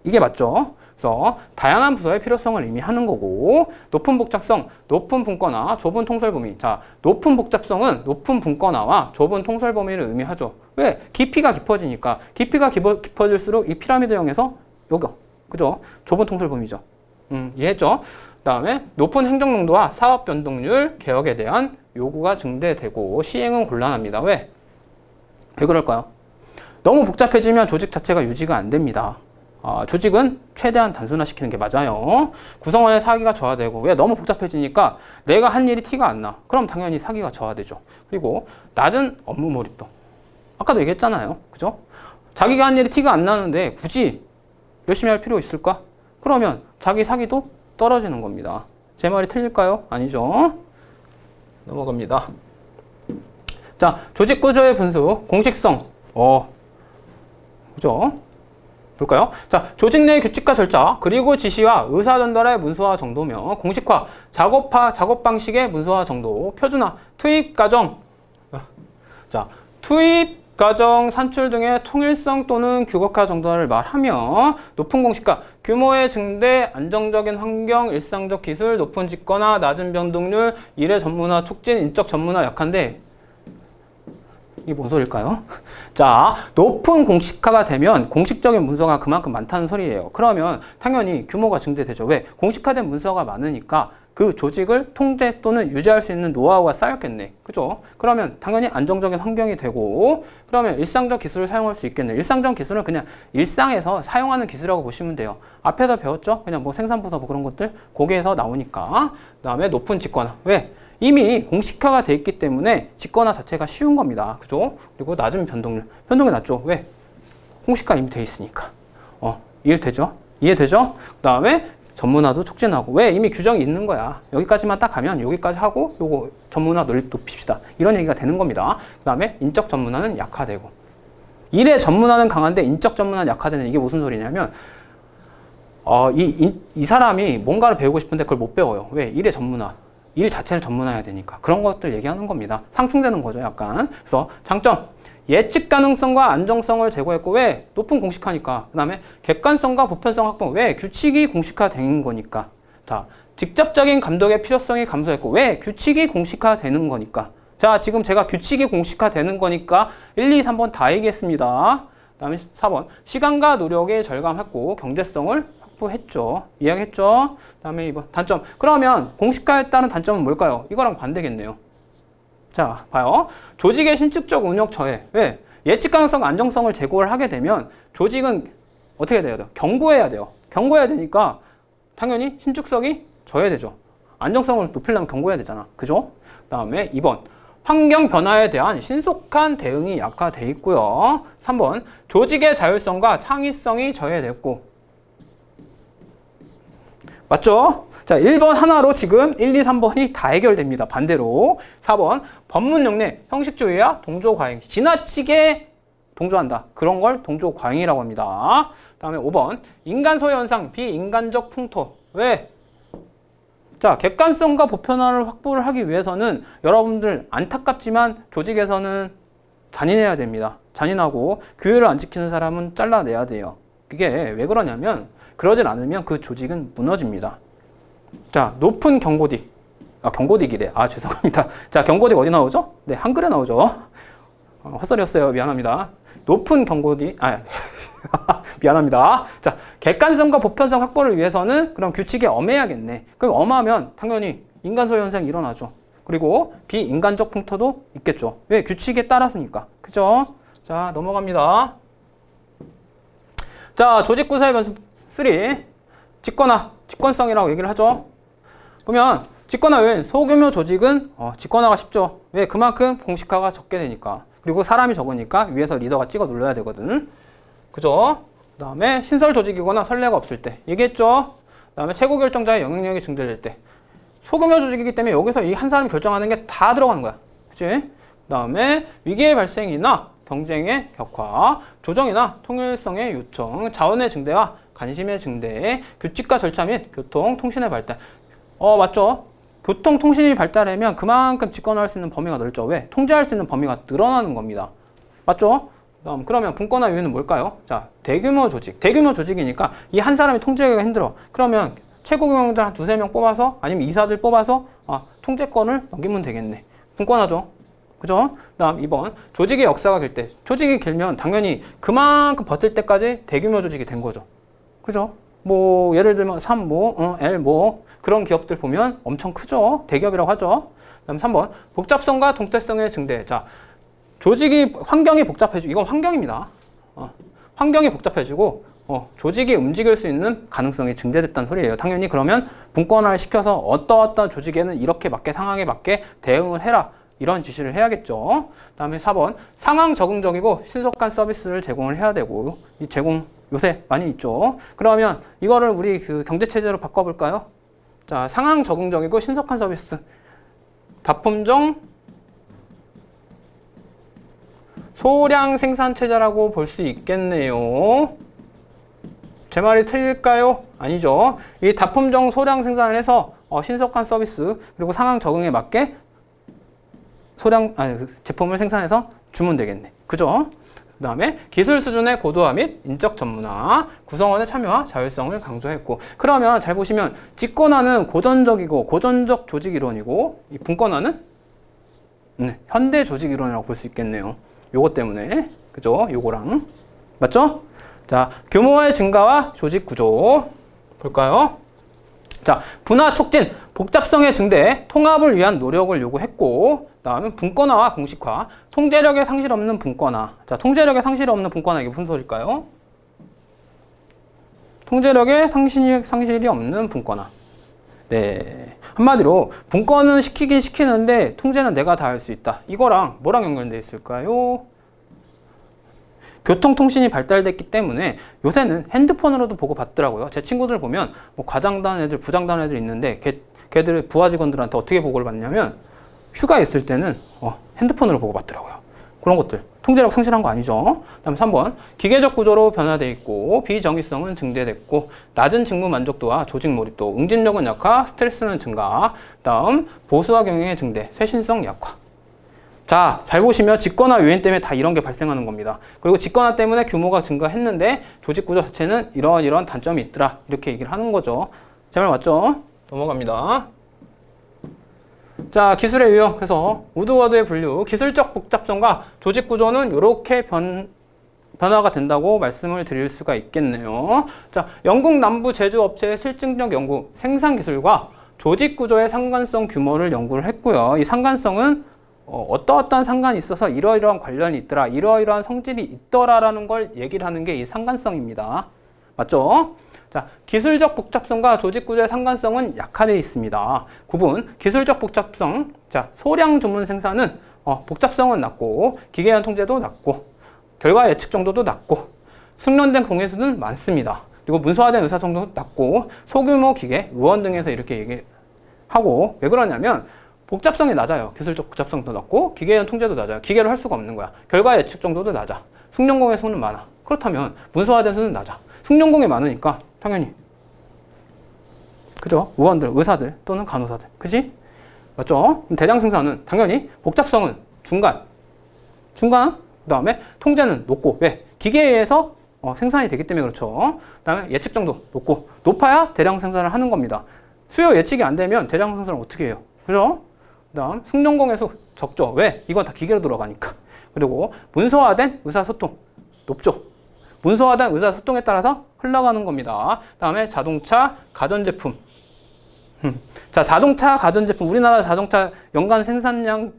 이게 맞죠? 그래서 다양한 부서의 필요성을 의미하는 거고, 높은 복잡성, 높은 분권화, 좁은 통솔 범위. 자, 높은 복잡성은 높은 분권화와 좁은 통솔 범위를 의미하죠. 왜? 깊이가 깊어지니까. 깊이가 깊어질수록 이 피라미드형에서 요거, 그죠? 좁은 통솔 범위죠. 이해했죠? 그 다음에 높은 행정농도와 사업 변동률, 개혁에 대한 요구가 증대되고 시행은 곤란합니다. 왜? 왜 그럴까요? 너무 복잡해지면 조직 자체가 유지가 안 됩니다. 조직은 최대한 단순화시키는 게 맞아요. 구성원의 사기가 저하되고, 왜? 너무 복잡해지니까 내가 한 일이 티가 안 나. 그럼 당연히 사기가 저하되죠. 그리고 낮은 업무 몰입도. 아까도 얘기했잖아요. 그죠? 자기가 한 일이 티가 안 나는데 굳이 열심히 할 필요 있을까? 그러면 자기 사기도 떨어지는 겁니다. 제 말이 틀릴까요? 아니죠. 넘어갑니다. 자, 조직 구조의 분수, 공식성. 그죠? 볼까요? 자, 조직 내 규칙과 절차, 그리고 지시와 의사 전달의 문서화 정도며 공식화, 작업 방식의 문서화 정도, 표준화, 투입 과정. 자, 투입 과정 산출 등의 통일성 또는 규격화 정도를 말하며 높은 공식화, 규모의 증대, 안정적인 환경, 일상적 기술, 높은 직권화, 낮은 변동률, 일의 전문화 촉진, 인적 전문화 약한데 이게 뭔 소리일까요? 자, 높은 공식화가 되면 공식적인 문서가 그만큼 많다는 소리예요. 그러면 당연히 규모가 증대되죠. 왜? 공식화된 문서가 많으니까 그 조직을 통제 또는 유지할 수 있는 노하우가 쌓였겠네. 그죠? 그러면 당연히 안정적인 환경이 되고, 그러면 일상적 기술을 사용할 수 있겠네. 일상적 기술은 그냥 일상에서 사용하는 기술이라고 보시면 돼요. 앞에서 배웠죠? 그냥 뭐 생산부서 뭐 그런 것들 거기에서 나오니까. 그 다음에 높은 직권화. 왜? 이미 공식화가 돼 있기 때문에 직권화 자체가 쉬운 겁니다. 그죠? 그리고 낮은 변동률. 변동이 낮죠. 왜? 공식화 이미 돼 있으니까. 이해되죠? 이해되죠? 그 다음에 전문화도 촉진하고. 왜? 이미 규정이 있는 거야. 여기까지만 딱 가면 여기까지 하고 요거 전문화 높입시다. 이런 얘기가 되는 겁니다. 그 다음에 인적 전문화는 약화되고. 일의 전문화는 강한데 인적 전문화는 약화되는, 이게 무슨 소리냐면 이 사람이 뭔가를 배우고 싶은데 그걸 못 배워요. 왜? 일의 전문화. 일 자체를 전문화해야 되니까. 그런 것들 얘기하는 겁니다. 상충되는 거죠, 약간. 그래서 장점. 예측 가능성과 안정성을 제고했고, 왜? 높은 공식화니까. 그 다음에 객관성과 보편성 확보. 왜? 규칙이 공식화된 거니까. 자, 직접적인 감독의 필요성이 감소했고, 왜? 규칙이 공식화되는 거니까. 자, 지금 제가 규칙이 공식화되는 거니까 1, 2, 3번 다 얘기했습니다. 그 다음에 4번. 시간과 노력이 절감했고 경제성을 확보했죠. 이야기했죠. 그 다음에 2번. 단점. 그러면 공식화에 따른 단점은 뭘까요? 이거랑 반대겠네요. 자, 봐요. 조직의 신축적 운영 저해. 왜? 예측 가능성, 안정성을 제고를 하게 되면 조직은 어떻게 돼야 돼요? 견고해야 돼요. 견고해야 되니까 당연히 신축성이 저해되죠. 안정성을 높이려면 견고해야 되잖아. 그죠? 그 다음에 2번. 환경 변화에 대한 신속한 대응이 약화돼 있고요. 3번. 조직의 자율성과 창의성이 저해됐고. 맞죠? 자, 1번 하나로 지금 1, 2, 3번이 다 해결됩니다. 반대로. 4번. 법문 용례, 형식주의와 동조과잉. 지나치게 동조한다. 그런 걸 동조과잉이라고 합니다. 그 다음에 5번. 인간 소유 현상, 비인간적 풍토. 왜? 자, 객관성과 보편화를 확보를 하기 위해서는 여러분들 안타깝지만 조직에서는 잔인해야 됩니다. 잔인하고 규율을 안 지키는 사람은 잘라내야 돼요. 그게 왜 그러냐면 그러진 않으면 그 조직은 무너집니다. 자, 높은 경고딕. 경고딕이래. 죄송합니다. 자, 경고딕 어디 나오죠? 네, 한글에 나오죠. 헛소리였어요. 미안합니다. 높은 경고딕. 미안합니다. 자, 객관성과 보편성 확보를 위해서는 그럼 규칙이 엄해야겠네. 그럼 엄하면 당연히 인간 소유 현상이 일어나죠. 그리고 비인간적 풍토도 있겠죠. 왜? 규칙에 따라서니까. 그죠? 자, 넘어갑니다. 자, 조직 구조의 변수 3. 직권화, 직권성이라고 얘기를 하죠. 보면 직권화 외엔 소규모 조직은 직권화가 쉽죠. 왜? 그만큼 공식화가 적게 되니까. 그리고 사람이 적으니까 위에서 리더가 찍어 눌러야 되거든. 그죠? 그 다음에 신설 조직이거나 선례가 없을 때 얘기했죠. 그 다음에 최고 결정자의 영향력이 증대될 때. 소규모 조직이기 때문에 여기서 이 한 사람이 결정하는 게 다 들어가는 거야. 그치? 그 다음에 위기의 발생이나 경쟁의 격화, 조정이나 통일성의 요청, 자원의 증대와 관심의 증대, 규칙과 절차 및 교통, 통신의 발달. 맞죠? 교통, 통신이 발달하면 그만큼 집권할 수 있는 범위가 넓죠. 왜? 통제할 수 있는 범위가 늘어나는 겁니다. 맞죠? 그러면 분권화 이유는 뭘까요? 자, 대규모 조직. 대규모 조직이니까 이 한 사람이 통제하기가 힘들어. 그러면 최고 경영자 한 두세 명 뽑아서 아니면 이사들 뽑아서 통제권을 넘기면 되겠네. 분권화죠. 그죠? 다음 2번. 조직의 역사가 길 때. 조직이 길면 당연히 그만큼 버틸 때까지 대규모 조직이 된 거죠. 그죠? 뭐 예를 들면 L 그런 기업들 보면 엄청 크죠. 대기업이라고 하죠. 그다음 3번. 복잡성과 동태성의 증대. 자, 조직이 환경이 복잡해지고 이건 환경입니다. 환경이 복잡해지고 조직이 움직일 수 있는 가능성이 증대됐다는 소리예요. 당연히 그러면 분권화를 시켜서 어떠어떤 조직에는 이렇게 맞게 상황에 맞게 대응을 해라. 이런 지시를 해야겠죠. 다음에 4번. 상황 적응적이고 신속한 서비스를 제공을 해야 되고 이 제공 요새 많이 있죠. 그러면 이거를 우리 그 경제체제로 바꿔볼까요? 자, 상황 적응적이고 신속한 서비스. 다품종 소량 생산체제라고 볼 수 있겠네요. 제 말이 틀릴까요? 아니죠. 이 다품종 소량 생산을 해서 신속한 서비스 그리고 상황 적응에 맞게 제품을 생산해서 주면 되겠네. 그죠? 그 다음에 기술 수준의 고도화 및 인적 전문화, 구성원의 참여와 자율성을 강조했고 그러면 잘 보시면 집권화는 고전적이고 고전적 조직 이론이고 이 분권화는 현대 조직 이론이라고 볼 수 있겠네요. 요거 때문에 그죠? 요거랑 맞죠? 자, 규모의 증가와 조직 구조 볼까요? 자, 분화 촉진, 복잡성의 증대, 통합을 위한 노력을 요구했고 다음은 분권화와 공식화, 통제력의 상실 없는 분권화. 자, 통제력의 상실 없는 분권화 이게 무슨 소리일까요? 통제력의 상실이 없는 분권화. 네, 한마디로 분권은 시키긴 시키는데 통제는 내가 다 할 수 있다. 이거랑 뭐랑 연결되어 있을까요? 교통통신이 발달됐기 때문에 요새는 핸드폰으로도 보고 받더라고요. 제 친구들 보면 뭐 과장단 애들, 부장단 애들 있는데 걔들 부하 직원들한테 어떻게 보고를 받냐면 휴가 있을 때는 핸드폰으로 보고 받더라고요. 그런 것들 통제력 상실한 거 아니죠. 다음 3번 기계적 구조로 변화되어 있고 비정의성은 증대됐고 낮은 직무 만족도와 조직 몰입도, 응집력은 약화, 스트레스는 증가. 다음 보수화 경영의 증대, 쇄신성 약화. 자, 잘 보시면 집권화 요인 때문에 다 이런 게 발생하는 겁니다. 그리고 집권화 때문에 규모가 증가했는데 조직 구조 자체는 이런 단점이 있더라. 이렇게 얘기를 하는 거죠. 제 말 맞죠? 넘어갑니다. 자, 기술의 유형. 그래서 우드워드의 분류. 기술적 복잡성과 조직 구조는 이렇게 변화가 된다고 말씀을 드릴 수가 있겠네요. 자, 영국 남부 제조업체의 실증적 연구, 생산 기술과 조직 구조의 상관성 규모를 연구를 했고요. 이 상관성은 어떠어떤 상관이 있어서 이러이러한 관련이 있더라, 이러이러한 성질이 있더라라는 걸 얘기를 하는 게 이 상관성입니다. 맞죠? 자, 기술적 복잡성과 조직 구조의 상관성은 약화되어 있습니다. 구분, 기술적 복잡성. 자, 소량 주문 생산은 복잡성은 낮고 기계형 통제도 낮고 결과 예측 정도도 낮고 숙련된 공회수는 많습니다. 그리고 문서화된 의사소통도 낮고 소규모 기계, 의원 등에서 이렇게 얘기하고 왜 그러냐면 복잡성이 낮아요. 기술적 복잡성도 낮고 기계형 통제도 낮아요. 기계로 할 수가 없는 거야. 결과 예측 정도도 낮아. 숙련공의 수는 많아. 그렇다면 문서화된 수는 낮아. 숙련공이 많으니까 당연히 그죠? 의원들, 의사들 또는 간호사들. 그지? 맞죠? 대량 생산은 당연히 복잡성은 중간. 그 다음에 통제는 높고. 왜? 기계에 의해서 생산이 되기 때문에 그렇죠. 그 다음에 예측 정도 높고. 높아야 대량 생산을 하는 겁니다. 수요 예측이 안 되면 대량 생산을 어떻게 해요? 그죠? 그 다음 숙련공의 수 적죠. 왜? 이건 다 기계로 돌아가니까. 그리고 문서화된 의사소통 높죠. 문서화된 의사소통에 따라서 흘러가는 겁니다. 다음에 자동차, 가전제품. 자, 자동차, 가전제품. 우리나라 자동차 연간 생산량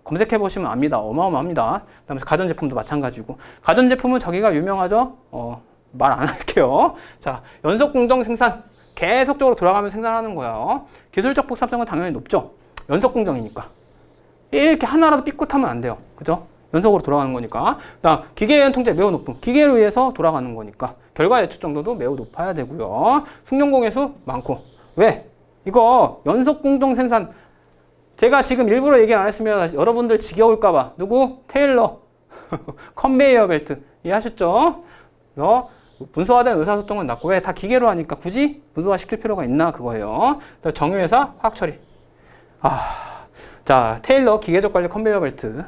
검색해 보시면 압니다. 어마어마합니다. 그다음에 가전제품도 마찬가지고. 가전제품은 저기가 유명하죠. 말 안 할게요. 자, 연속 공정 생산. 계속적으로 돌아가면서 생산하는 거예요. 기술적 복잡성은 당연히 높죠. 연속 공정이니까. 이렇게 하나라도 삐끗하면 안 돼요. 그죠? 연속으로 돌아가는 거니까. 그다음 기계의 통제 매우 높은. 기계로 의해서 돌아가는 거니까. 결과 예측 정도도 매우 높아야 되고요. 숙련공의 수 많고. 왜? 이거 연속 공정 생산. 제가 지금 일부러 얘기 안 했으면 여러분들 지겨울까 봐. 누구? 테일러. 컨베이어 벨트 이해하셨죠? 그래서 문서화된 의사소통은 낮고 왜 다 기계로 하니까 굳이 문서화 시킬 필요가 있나 그거예요. 정유회사 화학처리. 자 테일러 기계적 관리 컨베이어 벨트.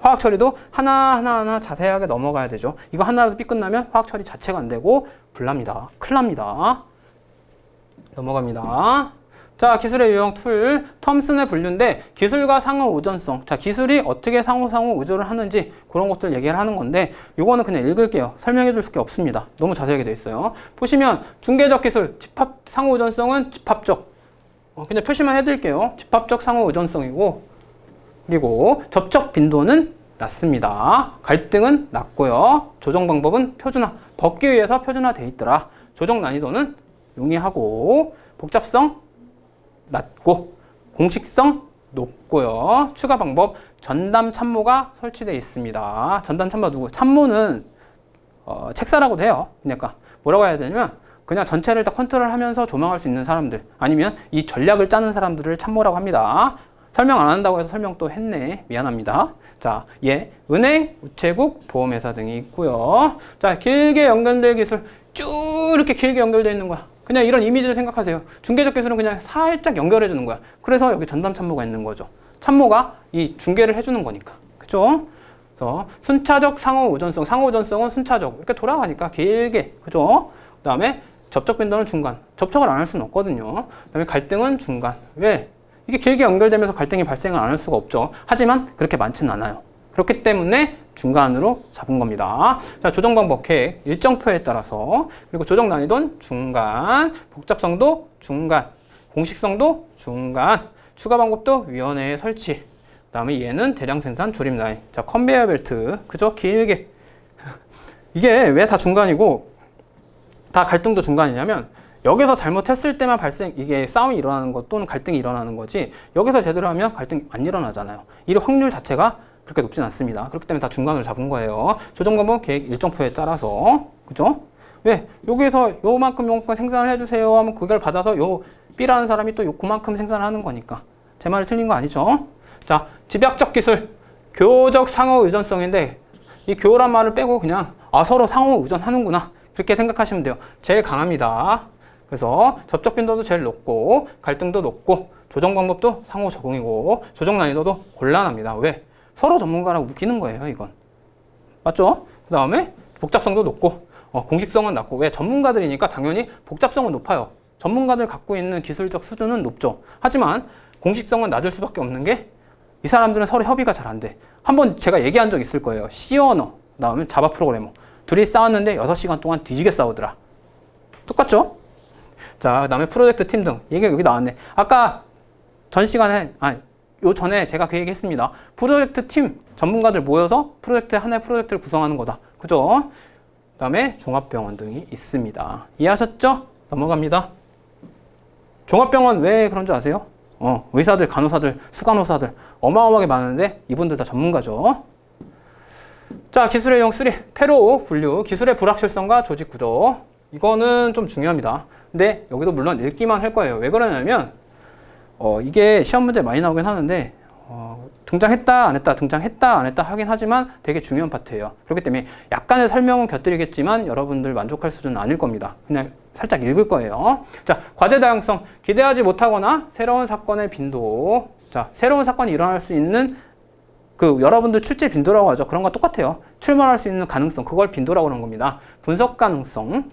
화학처리도 하나하나 자세하게 넘어가야 되죠. 이거 하나라도 삐 끝나면 화학처리 자체가 안 되고 불납니다. 큰일 납니다. 넘어갑니다. 자, 기술의 유형 툴, 텀슨의 분류인데 기술과 상호 의존성. 자, 기술이 어떻게 상호 의존을 하는지 그런 것들 얘기를 하는 건데 이거는 그냥 읽을게요. 설명해 줄 수가 없습니다. 너무 자세하게 돼 있어요. 보시면 중개적 기술, 집합 상호 의존성은 집합적. 그냥 표시만 해드릴게요. 집합적 상호 의존성이고 그리고 접촉 빈도는 낮습니다. 갈등은 낮고요. 조정 방법은 표준화. 벗기 위해서 표준화되어 있더라. 조정 난이도는 용이하고 복잡성 낮고 공식성 높고요. 추가 방법 전담 참모가 설치되어 있습니다. 전담 참모 누구? 참모는 책사라고도 해요. 그러니까 뭐라고 해야 되냐면 그냥 전체를 다 컨트롤하면서 조망할 수 있는 사람들 아니면 이 전략을 짜는 사람들을 참모라고 합니다. 설명 안 한다고 해서 설명 또 했네. 미안합니다. 자, 은행, 우체국, 보험회사 등이 있고요. 자, 길게 연결될 기술 쭉 이렇게 길게 연결되어 있는 거야. 그냥 이런 이미지를 생각하세요. 중개적 기술은 그냥 살짝 연결해 주는 거야. 그래서 여기 전담 참모가 있는 거죠. 참모가 이 중개를 해주는 거니까. 그죠? 그래서 순차적 상호 의존성. 상호 의존성은 순차적. 이렇게 돌아가니까 길게. 그죠? 그 다음에 접촉 빈도는 중간. 접촉을 안 할 수는 없거든요. 그 다음에 갈등은 중간. 왜? 이게 길게 연결되면서 갈등이 발생을 안 할 수가 없죠. 하지만 그렇게 많지는 않아요. 그렇기 때문에 중간으로 잡은 겁니다. 자, 조정 방법 계획 일정표에 따라서 그리고 조정 난이도는 중간, 복잡성도 중간, 공식성도 중간, 추가 방법도 위원회에 설치. 그다음에 얘는 대량 생산 조립 라인. 자, 컨베이어 벨트. 그죠? 길게. 이게 왜 다 중간이고 다 갈등도 중간이냐면 여기서 잘못했을 때만 이게 싸움이 일어나는 것 또는 갈등이 일어나는 거지 여기서 제대로 하면 갈등이 안 일어나잖아요. 이 확률 자체가 그렇게 높진 않습니다. 그렇기 때문에 다 중간으로 잡은 거예요. 조정 방법 계획 일정표에 따라서. 그죠? 왜? 여기서 요만큼 생산을 해주세요 하면 그걸 받아서 요 B라는 사람이 또 그만큼 생산을 하는 거니까. 제 말이 틀린 거 아니죠? 자, 집약적 기술. 교적 상호 의존성인데 이 교란 말을 빼고 그냥 서로 상호 의존하는구나. 그렇게 생각하시면 돼요. 제일 강합니다. 그래서 접촉 빈도도 제일 높고 갈등도 높고 조정 방법도 상호 적응이고 조정 난이도도 곤란합니다. 왜? 서로 전문가라고 웃기는 거예요, 이건. 맞죠? 그 다음에 복잡성도 높고 공식성은 낮고 왜? 전문가들이니까 당연히 복잡성은 높아요. 전문가들 갖고 있는 기술적 수준은 높죠. 하지만 공식성은 낮을 수밖에 없는 게 이 사람들은 서로 협의가 잘 안 돼. 한번 제가 얘기한 적 있을 거예요. C 언어, 그 다음에 자바 프로그래머. 둘이 싸웠는데 6시간 동안 뒤지게 싸우더라. 똑같죠? 자, 그 다음에 프로젝트 팀 등. 이게 여기 나왔네. 아까 전 시간에, 요 전에 제가 그 얘기 했습니다. 프로젝트 팀, 전문가들 모여서 하나의 프로젝트를 구성하는 거다. 그죠? 그 다음에 종합병원 등이 있습니다. 이해하셨죠? 넘어갑니다. 종합병원 왜 그런 줄 아세요? 의사들, 간호사들, 수간호사들 어마어마하게 많은데 이분들 다 전문가죠. 자, 기술의 유형 3. 폐로 분류, 기술의 불확실성과 조직 구조. 이거는 좀 중요합니다. 근데 여기도 물론 읽기만 할 거예요. 왜 그러냐면 이게 시험 문제 많이 나오긴 하는데 등장했다 안 했다 등장했다 안 했다 하긴 하지만 되게 중요한 파트예요. 그렇기 때문에 약간의 설명은 곁들이겠지만 여러분들 만족할 수준은 아닐 겁니다. 그냥 살짝 읽을 거예요. 자, 과제 다양성. 기대하지 못하거나 새로운 사건의 빈도. 자, 새로운 사건이 일어날 수 있는 여러분들 출제 빈도라고 하죠. 그런 거 똑같아요. 출몰할 수 있는 가능성. 그걸 빈도라고 하는 겁니다. 분석 가능성.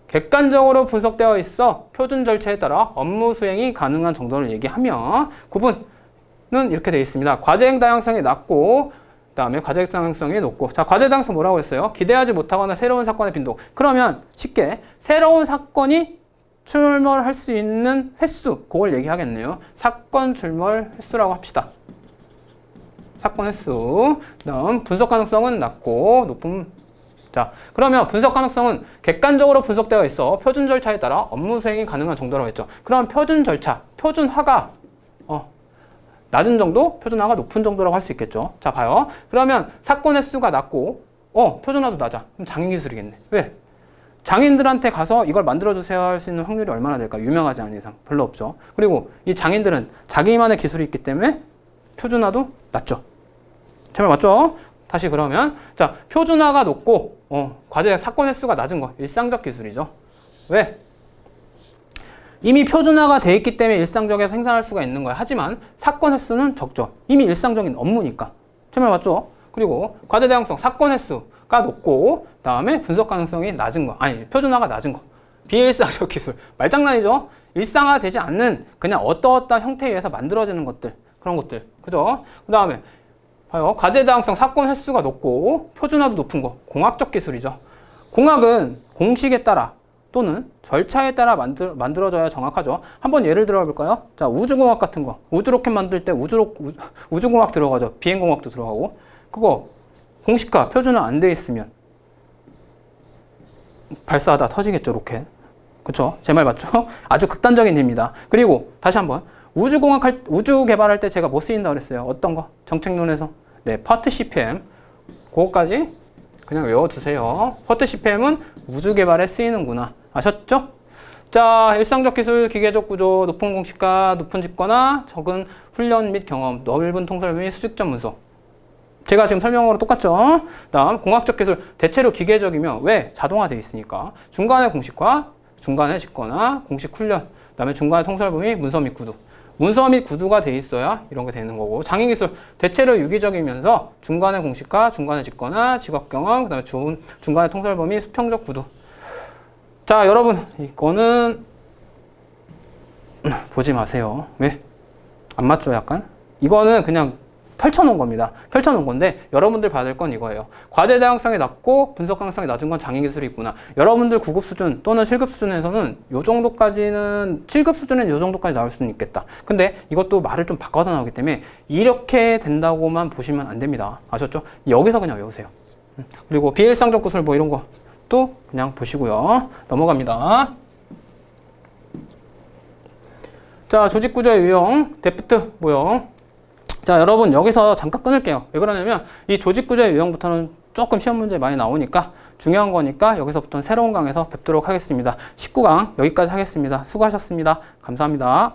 객관적으로 분석되어 있어 표준 절차에 따라 업무 수행이 가능한 정도를 얘기하며 구분은 이렇게 되어 있습니다. 과제행 다양성이 낮고 그다음에 과제행 다양성이 높고 자, 과제 다양성 뭐라고 했어요? 기대하지 못하거나 새로운 사건의 빈도. 그러면 쉽게 새로운 사건이 출몰할 수 있는 횟수 그걸 얘기하겠네요. 사건 출몰 횟수라고 합시다. 사건 횟수. 그다음 분석 가능성은 낮고 높은. 자, 그러면 분석 가능성은 객관적으로 분석되어 있어 표준 절차에 따라 업무 수행이 가능한 정도라고 했죠. 그럼 표준 절차, 표준화가 낮은 정도, 표준화가 높은 정도라고 할 수 있겠죠. 자, 봐요. 그러면 사건 횟수가 낮고 표준화도 낮아. 그럼 장인 기술이겠네. 왜? 장인들한테 가서 이걸 만들어주세요 할 수 있는 확률이 얼마나 될까? 유명하지 않은 이상 별로 없죠. 그리고 이 장인들은 자기만의 기술이 있기 때문에 표준화도 낮죠. 제발 맞죠? 다시 그러면 자, 표준화가 높고 과제 사건 횟수가 낮은 거 일상적 기술이죠. 왜? 이미 표준화가 돼 있기 때문에 일상적에 생산할 수가 있는 거야. 하지만 사건 횟수는 적죠. 이미 일상적인 업무니까. 제 말 맞죠? 그리고 과제 대항성 사건 횟수가 높고 그다음에 분석 가능성이 낮은 거. 아니, 표준화가 낮은 거. 비일상적 기술. 말장난이죠? 일상화되지 않는 그냥 어떠어떠한 형태에 의해서 만들어지는 것들. 그런 것들. 그죠? 그다음에 봐요. 과제 대항성 사건 횟수가 높고 표준화도 높은 거. 공학적 기술이죠. 공학은 공식에 따라 또는 절차에 따라 만들어져야 정확하죠. 한번 예를 들어 볼까요? 자, 우주공학 같은 거. 우주로켓 만들 때 우주공학 들어가죠. 비행공학도 들어가고. 그거 공식화, 표준화 안 돼 있으면 발사하다 터지겠죠, 로켓. 그쵸? 제 말 맞죠? 아주 극단적인 예입니다. 그리고 다시 한번 우주 개발할 때 제가 뭐 쓰인다고 그랬어요? 어떤 거? 정책론에서. 네, 파트 CPM. 그거까지 그냥 외워두세요. 파트 CPM은 우주 개발에 쓰이는구나. 아셨죠? 자, 일상적 기술, 기계적 구조, 높은 공식화, 높은 직관화, 적은 훈련 및 경험, 넓은 통찰 및 수직적 문서. 제가 지금 설명으로 똑같죠? 다음, 공학적 기술, 대체로 기계적이면 왜? 자동화되어 있으니까. 중간에 공식화, 중간에 직관화, 공식 훈련, 그 다음에 중간에 통찰부 및 문서 및 구두. 문서 및 구두가 돼 있어야 이런 게 되는 거고. 장애기술, 대체로 유기적이면서 중간에 공식화, 중간에 직관화, 직업 경험, 그 다음에 중간에 통찰부 및 수평적 구두. 자, 여러분, 이거는 보지 마세요. 왜? 안 맞죠, 약간? 이거는 그냥 펼쳐놓은 겁니다. 펼쳐놓은 건데 여러분들 받을 건 이거예요. 과제 다양성이 낮고 분석 가능성이 낮은 건 장애기술이 있구나. 여러분들 9급 수준 또는 7급 수준에서는 요 정도까지는 7급 수준은 요 정도까지 나올 수는 있겠다. 근데 이것도 말을 좀 바꿔서 나오기 때문에 이렇게 된다고만 보시면 안 됩니다. 아셨죠? 여기서 그냥 외우세요. 그리고 비일상적 구술 뭐 이런 것도 그냥 보시고요. 넘어갑니다. 자, 조직구조의 유형, 데프트 모형. 자, 여러분 여기서 잠깐 끊을게요. 왜 그러냐면 이 조직구조의 유형부터는 조금 시험 문제 많이 나오니까 중요한 거니까 여기서부터는 새로운 강에서 뵙도록 하겠습니다. 19강 여기까지 하겠습니다. 수고하셨습니다. 감사합니다.